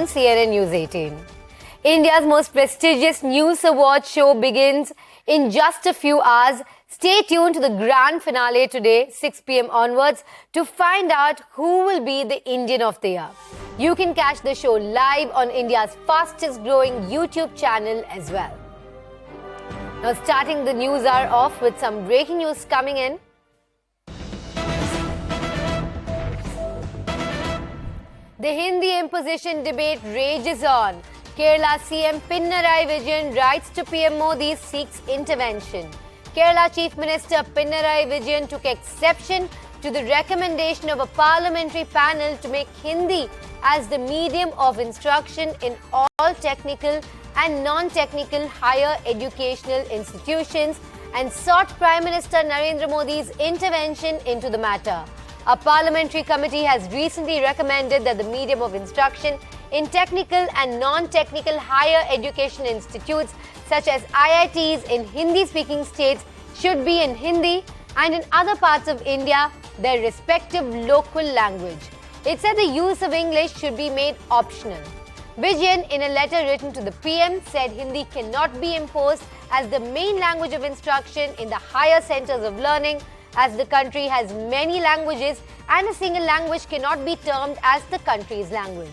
CNN News 18. India's most prestigious news award show begins in just a few hours. Stay tuned to the grand finale today, 6 p.m. onwards, to find out who will be the Indian of the Year. You can catch the show live on India's fastest growing YouTube channel as well. Now, starting the news hour off with some breaking news coming in. The Hindi imposition debate rages on. Kerala CM Pinarayi writes to PM Modi, seeks intervention. Kerala Chief Minister Pinarayi took exception to the recommendation of a parliamentary panel to make Hindi as the medium of instruction in all technical and non-technical higher educational institutions and sought Prime Minister Narendra Modi's intervention into the matter. A parliamentary committee has recently recommended that the medium of instruction in technical and non-technical higher education institutes such as IITs in Hindi-speaking states should be in Hindi and in other parts of India, their respective local language. It said the use of English should be made optional. Vijayan, in a letter written to the PM, said Hindi cannot be imposed as the main language of instruction in the higher centers of learning, as the country has many languages and a single language cannot be termed as the country's language.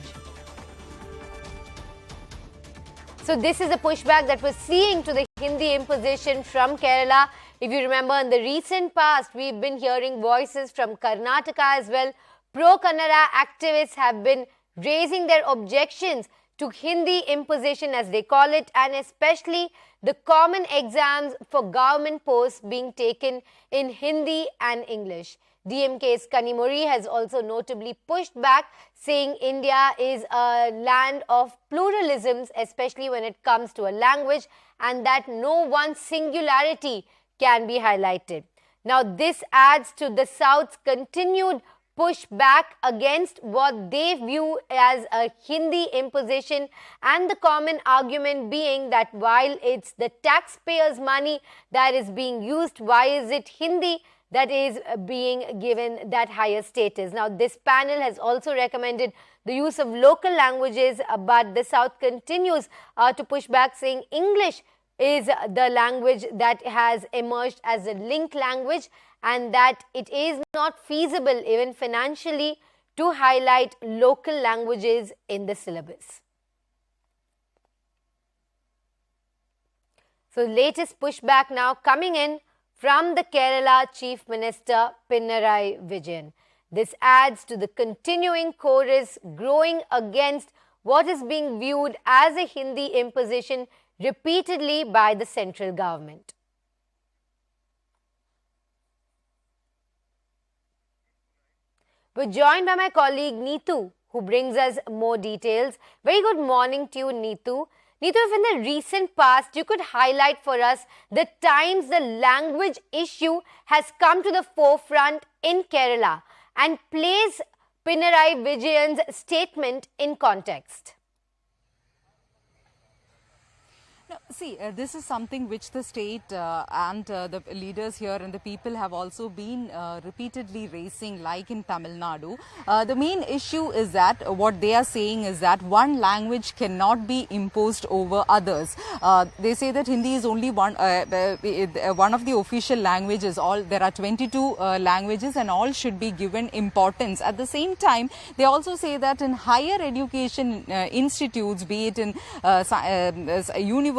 So this is a pushback that we're seeing to the Hindi imposition from Kerala. If you remember, in the recent past, we've been hearing voices from Karnataka as well. Pro-Kannada activists have been raising their objections to Hindi imposition, as they call it, and especially the common exams for government posts being taken in Hindi and English. DMK's Kanimuri has also notably pushed back, saying India is a land of pluralisms, especially when it comes to a language, and that no one singularity can be highlighted. Now, this adds to the South's continued push back against what they view as a Hindi imposition, and the common argument being that while it's the taxpayers' money that is being used, why is it Hindi that is being given that higher status? Now, this panel has also recommended the use of local languages, but the South continues to push back, saying English is the language that has emerged as a link language, and that it is not feasible even financially to highlight local languages in the syllabus. So, latest pushback now coming in from the Kerala Chief Minister Pinarayi Vijayan. This adds to the continuing chorus growing against what is being viewed as a Hindi imposition repeatedly by the central government. We're joined by my colleague Neetu, who brings us more details. Very good morning to you, Neetu. Neetu, if in the recent past you could highlight for us the times the language issue has come to the forefront in Kerala and place Pinarayi Vijayan's statement in context. See, this is something which the state and the leaders here and the people have also been repeatedly raising, like in Tamil Nadu. The main issue is that what they are saying is that one language cannot be imposed over others. They say that Hindi is only one of the official languages. There are 22 languages and all should be given importance. At the same time, they also say that in higher education institutes, be it in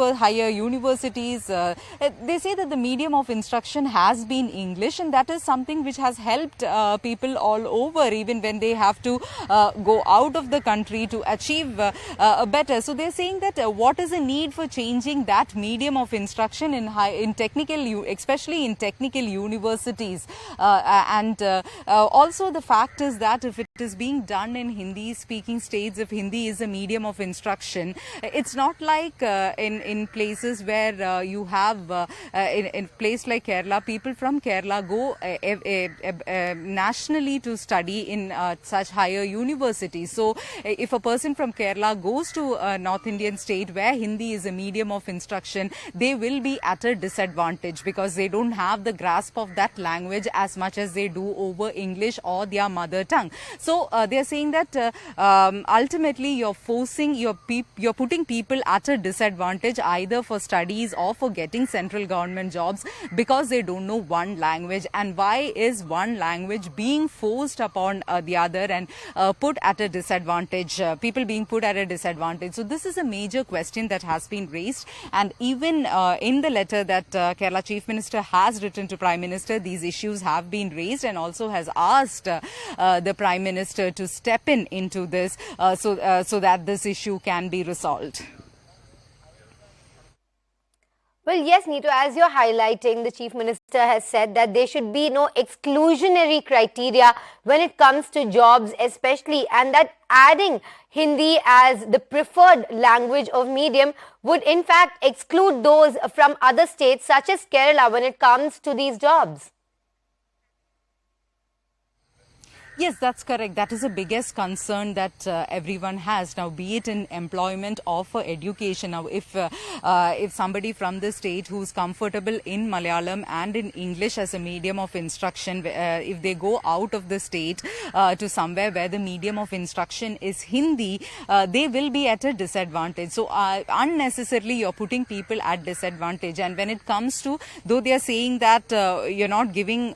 higher universities, they say that the medium of instruction has been English, and that is something which has helped people all over, even when they have to go out of the country to achieve better. So they're saying that what is the need for changing that medium of instruction in technical, especially in technical universities, and also the fact is that if it is being done in Hindi speaking states, if Hindi is a medium of instruction, it's not like in in places where you have in a place like Kerala, people from Kerala go nationally to study in such higher universities. So if a person from Kerala goes to a North Indian state where Hindi is a medium of instruction, they will be at a disadvantage because they don't have the grasp of that language as much as they do over English or their mother tongue. So they are saying that ultimately you're putting people at a disadvantage either for studies or for getting central government jobs because they don't know one language. And why is one language being forced upon the other and put at a disadvantage, people being put at a disadvantage? So this is a major question that has been raised, and even in the letter that Kerala Chief Minister has written to Prime Minister, these issues have been raised, and also has asked the Prime Minister to step into this so that this issue can be resolved. Well, yes, Neetu, as you're highlighting, the Chief Minister has said that there should be no exclusionary criteria when it comes to jobs especially, and that adding Hindi as the preferred language of medium would in fact exclude those from other states such as Kerala when it comes to these jobs. Yes, that's correct. That is the biggest concern that everyone has now, be it in employment or for education. Now, if somebody from the state who's comfortable in Malayalam and in English as a medium of instruction, if they go out of the state to somewhere where the medium of instruction is Hindi, they will be at a disadvantage. So unnecessarily you're putting people at disadvantage. And when it comes to, though they are saying that you're not giving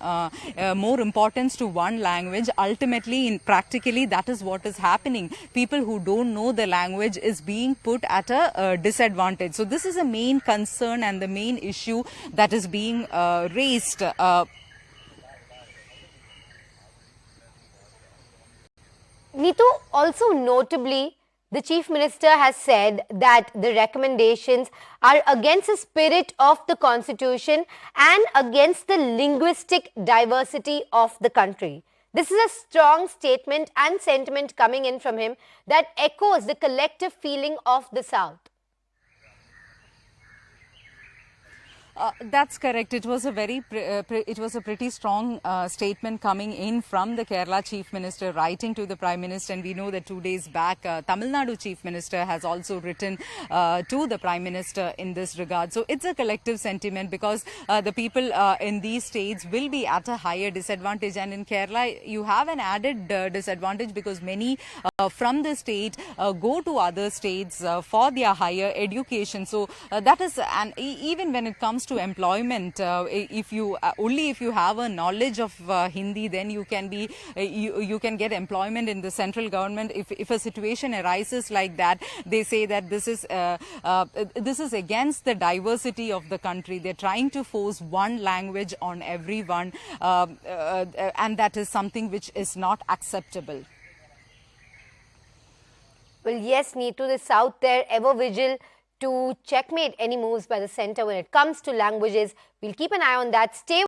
more importance to one language, ultimately, practically, that is what is happening. People who don't know the language is being put at a disadvantage. So this is a main concern and the main issue that is being raised. Neetu, also notably, the Chief Minister has said that the recommendations are against the spirit of the Constitution and against the linguistic diversity of the country. This is a strong statement and sentiment coming in from him that echoes the collective feeling of the South. That's correct. It was a pretty strong statement coming in from the Kerala Chief Minister writing to the Prime Minister, and we know that 2 days back Tamil Nadu Chief Minister has also written to the Prime Minister in this regard. So it's a collective sentiment because the people in these states will be at a higher disadvantage, and in Kerala you have an added disadvantage because many from the state go to other states for their higher education. So that is, and even when it comes to employment, if you have a knowledge of Hindi, then you can be you can get employment in the central government. If a situation arises like that, they say that this is against the diversity of the country. They're trying to force one language on everyone, and that is something which is not acceptable. Well, yes, Neetu, the South there ever vigil to checkmate any moves by the centre when it comes to languages. We'll keep an eye on that. Stay